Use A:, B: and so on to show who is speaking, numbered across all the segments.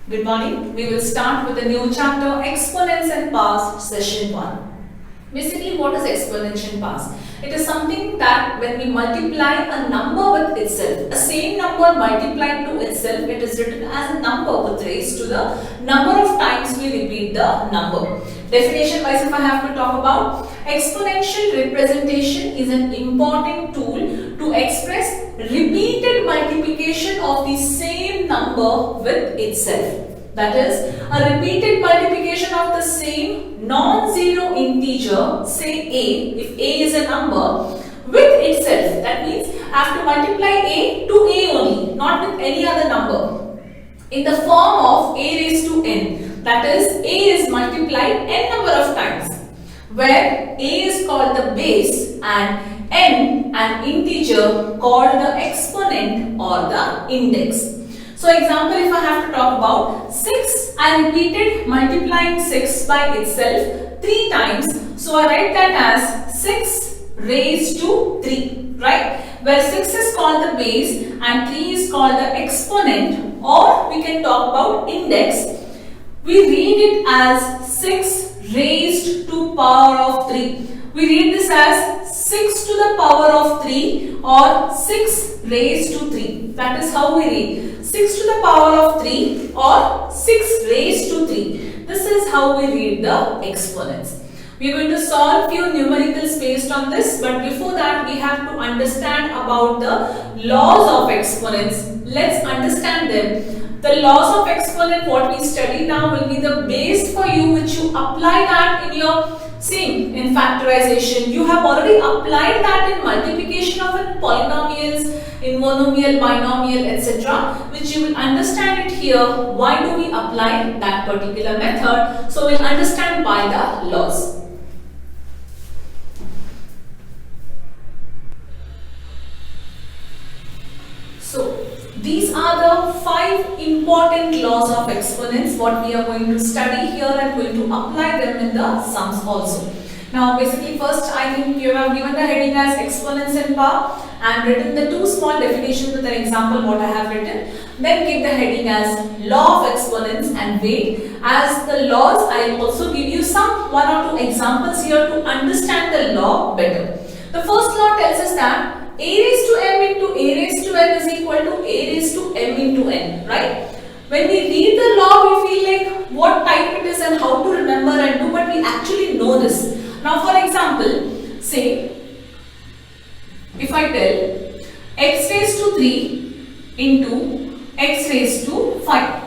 A: Good morning. We will start with a new chapter, Exponents and Powers, session 1. Basically, what is exponential powers? It is something that when we multiply a number with itself, a same number multiplied to itself, it is written as a number with raised to the number of times we repeat the number. Definition wise, if I have to talk about, exponential representation is an important tool to express repeated multiplication of the same number with itself. That is, a repeated multiplication of the same non-zero integer, say a, if a is a number, with itself. That means I have to multiply a to a only, not with any other number, in the form of a raised to n. That is, a is multiplied n number of times, where a is called the base and n an integer called the exponent or the index. So example, if I have to talk about 6, I repeated multiplying 6 by itself 3 times. So I write that as 6 raised to 3, right? Where 6 is called the base and 3 is called the exponent, or we can talk about index. We read it as 6 raised to power of 3. We read this as 6 to the power of 3 or 6 raised to 3. That is how we read. 6 to the power of 3 or 6 raised to 3. This is how we read the exponents. We are going to solve few numericals based on this, but before that we have to understand about the laws of exponents. Let's understand them. The laws of exponent, what we study now, will be the base for you, which you apply that in your in factorization. You have already applied that in multiplication of polynomials, in monomial, binomial, etc., which you will understand it here. Why do we apply that particular method? So we'll understand by the laws. So these are the 5 important laws of exponents what we are going to study here and going to apply them in the sums also. Now basically first I think you have given the heading as exponents and power and written the 2 small definitions with an example what I have written. Then give the heading as law of exponents and wait. As the laws, I will also give you some 1 or 2 examples here to understand the law better. The first law tells us that a raised to m into a raised to n is equal to a raised to m into n, right? When we read the law, we feel like what type it is and how to remember and do, but we actually know this. Now for example, say, if I tell x raised to 3 into x raised to 5.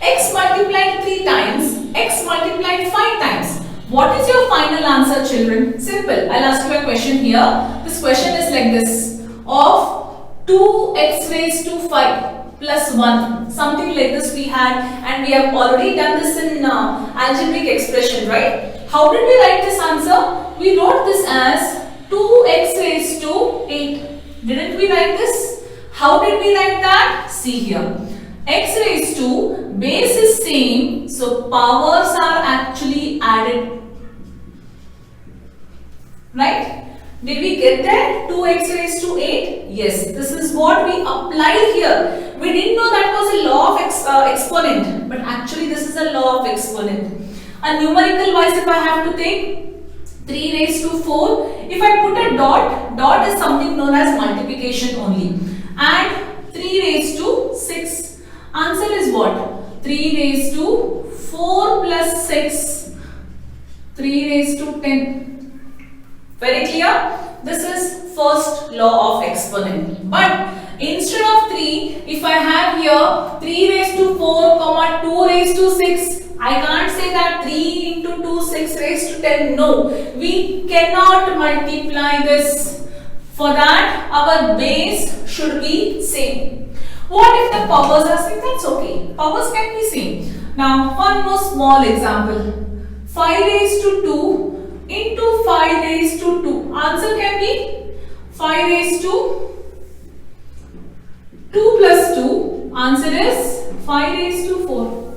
A: X multiplied 3 times, x multiplied 5 times. What is your final answer, children? Simple. I'll ask you a question here. This question is like this. Of 2x raised to 5 plus 1. Something like this we had, and we have already done this in algebraic expression, right? How did we write this answer? We wrote this as 2x raised to 8. Didn't we write this? How did we write that? See here. X raised to, base is same, so powers are actually added. Right? Did we get that? 2x raised to 8? Yes, this is what we applied here. We didn't know that was a law of exponent, but actually this is a law of exponent. A numerical wise, if I have to take 3 raised to 4, if I put a dot is something known as multiplication only. And 3 raised to 6. Answer is what? 3 raised to 4 plus 6. 3 raised to 10. Very clear? This is first law of exponent. But instead of 3, if I have here 3 raised to 4, 2 raised to 6, I can't say that 3 into 2, 6 raised to 10. No, we cannot multiply this. For that, our base should be same. What if the powers are same? That's okay. Powers can be same. Now, one more small example. 5 raised to 2 into 5 raised to 2. Answer can be 5 raised to 2 plus 2. Answer is 5 raised to 4.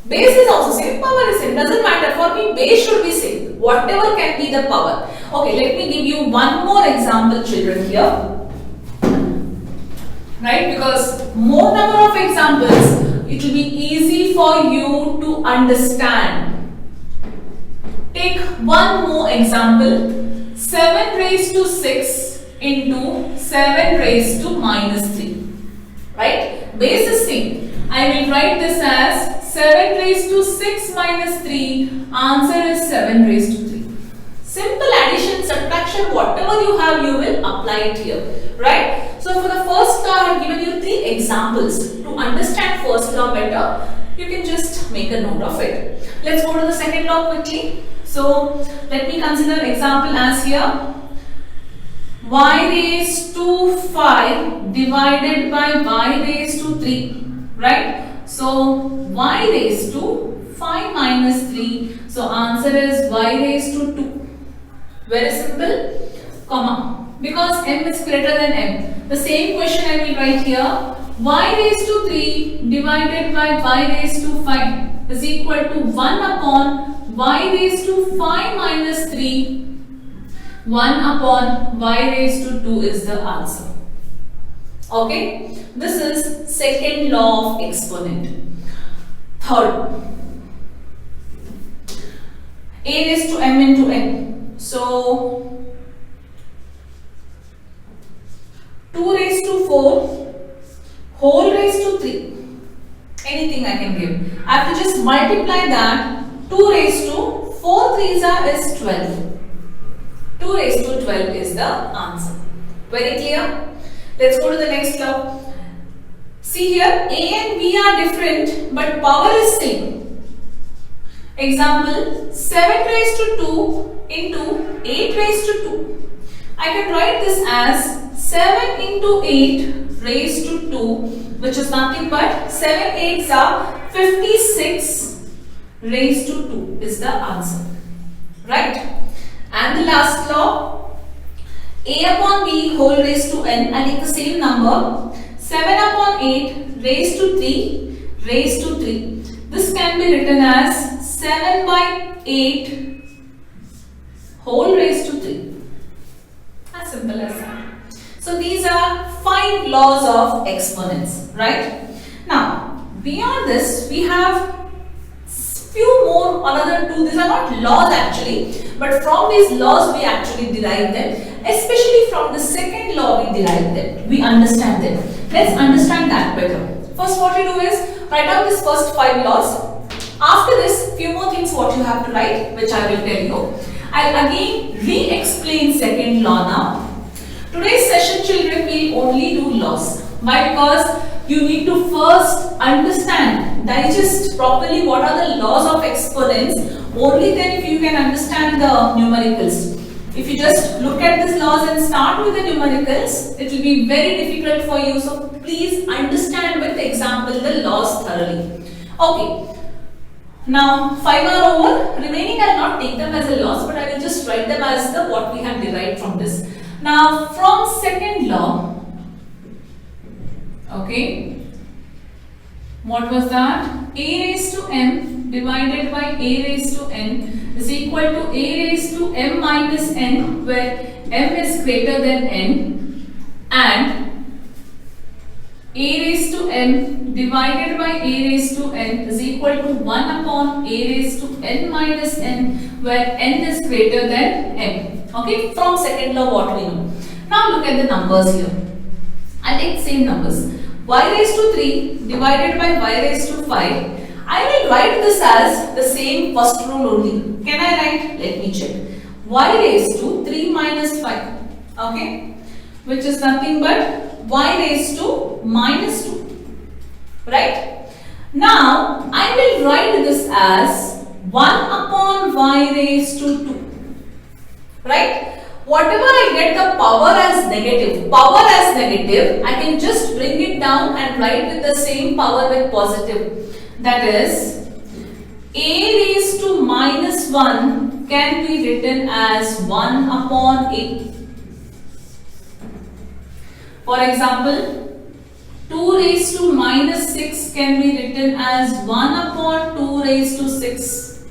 A: Base is also same, power is same. Doesn't matter. For me, base should be same. Whatever can be the power. Okay, let me give you one more example, children, here. Right? Because more number of examples it will be easy for you to understand. Take one more example. 7 raised to 6 into 7 raised to minus 3. Right? Base is same. I will write this as 7 raised to 6 minus 3. Answer is 7 raised to 3. Simple addition, subtraction, whatever you have, you will apply it here. Right? So for the first law, I have given you 3 examples. To understand first law better, you can just make a note of it. Let's go to the second law quickly. So let me consider example as here. Y raised to 5 divided by y raised to 3. Right? So y raised to 5 minus 3. So answer is y raised to 2. Very simple. Comma. Because m is greater than m. The same question I will write here. Y raised to 3 divided by y raised to 5 is equal to 1 upon y raised to 5 minus 3. 1 upon y raised to 2 is the answer. Okay. This is second law of exponent. Third. A raised to m into n. So 2 raised to 4 whole raised to 3. Anything I can give. I have to just multiply that. 2 raised to 4 threes is 12. 2 raised to 12 is the answer. Very clear? Let's go to the next law. See here, A and B are different but power is same. Example, 7 raised to 2 into 8 raised to 2. I can write this as 7 into 8 raised to 2, which is nothing but 7 8s are 56 raised to 2 is the answer. Right? And the last law, A upon B whole raised to n. I take the same number. 7 upon 8 raised to 3 raised to 3. This can be written as 7 by 8 whole raised to 3. As simple as that. So these are 5 laws of exponents, right? Now, beyond this, we have few more, another 2. These are not laws actually, but from these laws we actually derive them. Especially from the second law we derive them. We understand them. Let's understand that better. First, what you do is write out this first 5 laws. After this, few more things what you have to write, which I will tell you. I'll again re-explain second law now. Today's session, children, will only do laws. Why? Because you need to first understand, digest properly what are the laws of exponents. Only then if you can understand the numericals. If you just look at these laws and start with the numericals, it will be very difficult for you. So please understand with example the laws thoroughly. Okay. Now 5 are over. Remaining I will not take them as a loss, but I will just write them as the what we have derived from this. Now from second law, okay, what was that? A raised to m divided by a raised to n is equal to a raised to m minus n, where m is greater than n, and a raised to m divided by a raised to n is equal to 1 upon a raised to n minus n, where n is greater than m. Okay, from second law what we know. Now look at the numbers here. I take same numbers. Y raised to 3 divided by y raised to 5. I will write this as the same first rule only. Can I write? Let me check. Y raised to 3 minus 5. Okay, which is nothing but y raised to minus 2. Right? Now I will write this as 1 upon y raised to 2. Right? Whatever I get the power as negative, I can just bring it down and write with the same power with positive. That is, a raised to minus 1 can be written as 1 upon a. For example, 2 raised to minus 6 can be written as 1 upon 2 raised to 6.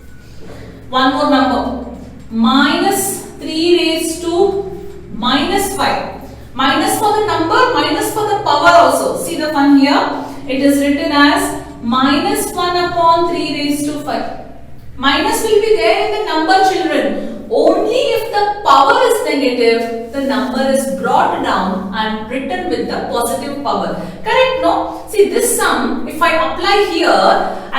A: One more number, minus 3 raised to minus 5. Minus for the number, minus for the power also. See the fun here? It is written as minus 1 upon 3 raised to 5. Minus will be there in the number, children. Only if the power is negative, the number is brought down and written with the positive power. Correct, no? See, this sum, if I apply here,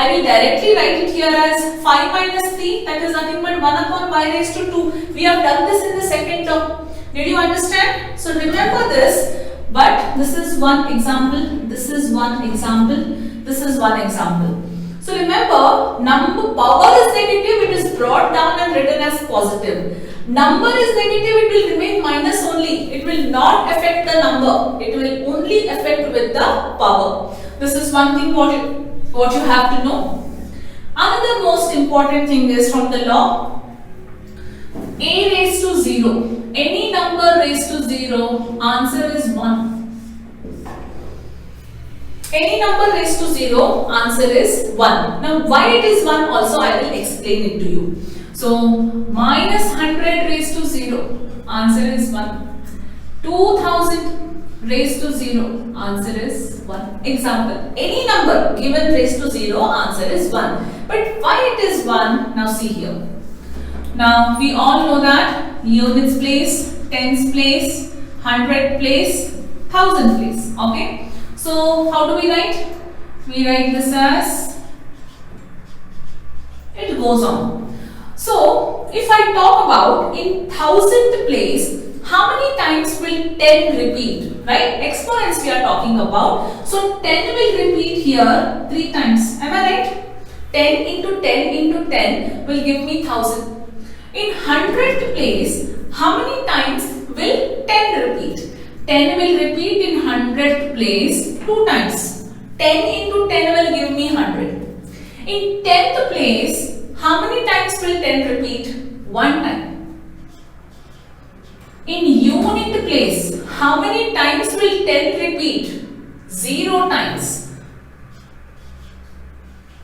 A: I will directly write it here as 5 minus 3, that is nothing but 1 upon y raised to 2. We have done this in the second term. Did you understand? So remember this, but this is one example, this is one example, this is one example. So remember, number power is negative, it is brought down and written as positive. Number is negative, it will remain minus only. It will not affect the number. It will only affect with the power. This is one thing what you have to know. Another most important thing is from the law, a raised to 0. Any number raised to 0, answer is 1. Any number raised to 0, answer is 1. Now, why it is 1 also I will explain it to you. So, minus 100 raised to 0, answer is 1. 2000 raised to 0, answer is 1. Example, any number given raised to 0, answer is 1. But why it is 1? Now see here. Now, we all know that units place, tens place, 100 place, 1000 place. Okay. So, how do we write? We write this as, it goes on. So, if I talk about in 1000th place, how many times will 10 repeat? Right? Exponents we are talking about. So, 10 will repeat here 3 times. Am I right? 10 into 10 into 10 will give me 1000. In 100th place, how many times will 10 repeat? 10 will repeat in 100th place 2 times. 10 into 10 will give me 100. In 10th place, how many times will 10 repeat? 1 time. In unit place, how many times will 10 repeat? 0 times.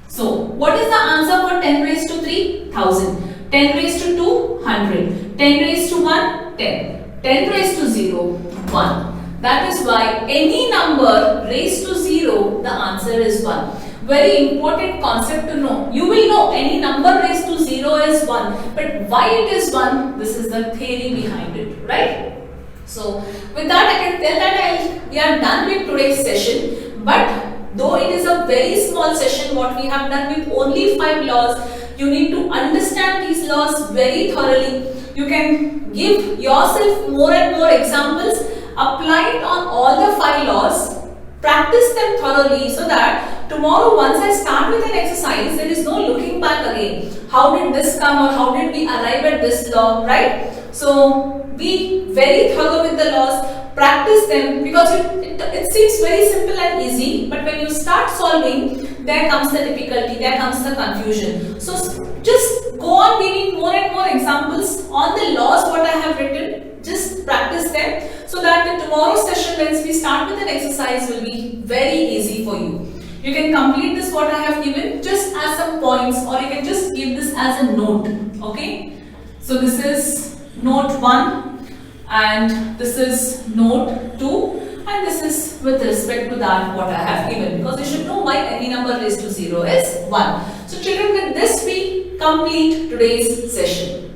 A: So, what is the answer for 10 raised to 3? 1000. 10 raised to 2? 100. 10 raised to 1? 10. 10 raised to 0? 1. That is why any number raised to 0, the answer is 1. Very important concept to know. You will know any number raised to 0 is 1. But why it is 1? This is the theory behind it. Right? So, with that I can tell that we are done with today's session. But though it is a very small session, what we have done with only 5 laws, you need to understand these laws very thoroughly. You can give yourself more and more examples, apply it on all the 5 laws, practice them thoroughly so that tomorrow once I start with an exercise, there is no looking back again. How did this come or how did we arrive at this law, right? So, be very thorough with the laws, practice them because it seems very simple and easy, but when you start solving, there comes the difficulty, there comes the confusion. So, just go on giving more and more examples on the laws what I have written, just practice them so that the tomorrow's session when we start with an exercise will be very easy for you. You can complete this what I have given just as some points or you can just give this as a note, okay? So, this is note 1 and this is note 2 and this is with respect to that what I have given because you should know why any number raised to 0 is 1. So, children, with this we complete today's session.